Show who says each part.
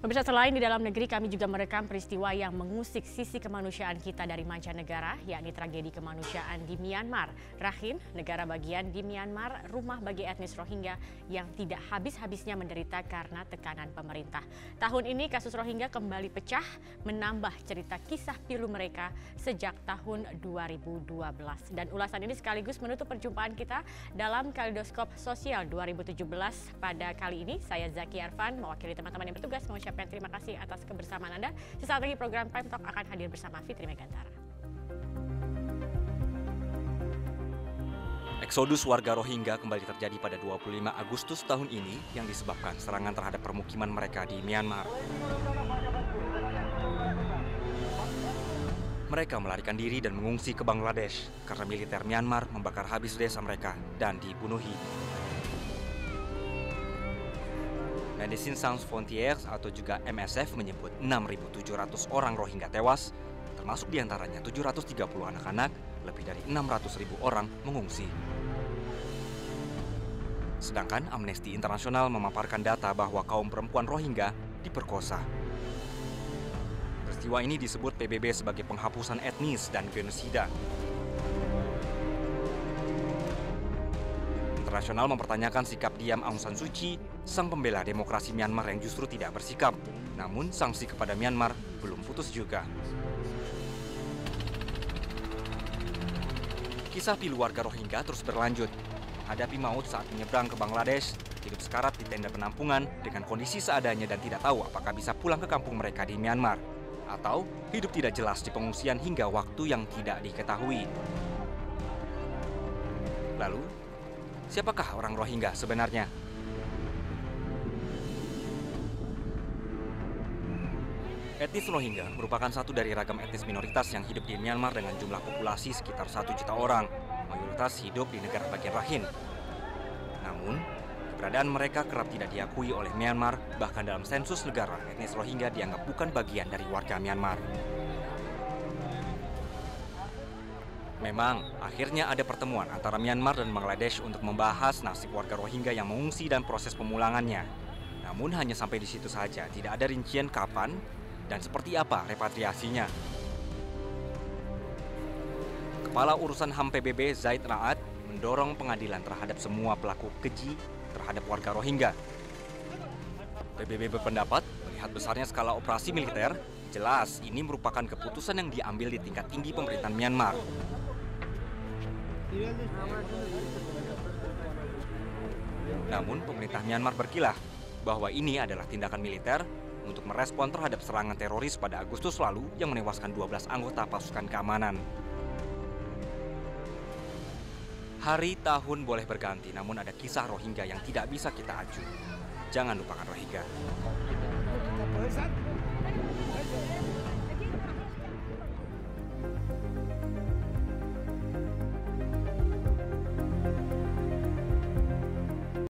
Speaker 1: Pemirsa, selain di dalam negeri, kami juga merekam peristiwa yang mengusik sisi kemanusiaan kita dari mancanegara, yakni tragedi kemanusiaan di Myanmar. Rakhine, negara bagian di Myanmar, rumah bagi etnis Rohingya yang tidak habis-habisnya menderita karena tekanan pemerintah. Tahun ini kasus Rohingya kembali pecah, menambah cerita kisah pilu mereka sejak tahun 2012. Dan ulasan ini sekaligus menutup perjumpaan kita dalam Kaleidoskop Sosial 2017. Pada kali ini, saya Zaki Arfan, mewakili teman-teman yang bertugas mengucapkan terima kasih atas kebersamaan Anda. Sesaat lagi program Prime Talk akan hadir bersama Fitri Megantara.
Speaker 2: Eksodus warga Rohingya kembali terjadi pada 25 Agustus tahun ini yang disebabkan serangan terhadap permukiman mereka di Myanmar. Mereka melarikan diri dan mengungsi ke Bangladesh karena militer Myanmar membakar habis desa mereka dan dibunuhi. Medicine Sans Frontières atau juga MSF menyebut 6.700 orang Rohingya tewas, termasuk diantaranya 730 anak-anak, lebih dari 600.000 orang mengungsi. Sedangkan Amnesty International memaparkan data bahwa kaum perempuan Rohingya diperkosa. Peristiwa ini disebut PBB sebagai penghapusan etnis dan genosida. Internasional mempertanyakan sikap diam Aung San Suu Kyi, sang pembela demokrasi Myanmar yang justru tidak bersikap. Namun sanksi kepada Myanmar belum putus juga. Kisah pilu warga Rohingya terus berlanjut. Menghadapi maut saat menyeberang ke Bangladesh, hidup sekarat di tenda penampungan dengan kondisi seadanya dan tidak tahu apakah bisa pulang ke kampung mereka di Myanmar. Atau hidup tidak jelas di pengungsian hingga waktu yang tidak diketahui. Lalu, siapakah orang Rohingya sebenarnya? Etnis Rohingya merupakan satu dari ragam etnis minoritas yang hidup di Myanmar dengan jumlah populasi sekitar 1 juta orang. Mayoritas hidup di negara bagian Rakhine. Namun, keberadaan mereka kerap tidak diakui oleh Myanmar, bahkan dalam sensus negara, etnis Rohingya dianggap bukan bagian dari warga Myanmar. Memang, akhirnya ada pertemuan antara Myanmar dan Bangladesh untuk membahas nasib warga Rohingya yang mengungsi dan proses pemulangannya. Namun hanya sampai di situ saja, tidak ada rincian kapan dan seperti apa repatriasinya. Kepala Urusan HAM PBB Zaid Ra'ad mendorong pengadilan terhadap semua pelaku keji terhadap warga Rohingya. PBB berpendapat, melihat besarnya skala operasi militer, jelas ini merupakan keputusan yang diambil di tingkat tinggi pemerintahan Myanmar. Namun pemerintah Myanmar berkilah bahwa ini adalah tindakan militer untuk merespon terhadap serangan teroris pada Agustus lalu yang menewaskan 12 anggota pasukan keamanan. Hari tahun boleh berganti, namun ada kisah Rohingya yang tidak bisa kita acuh. Jangan lupakan Rohingya.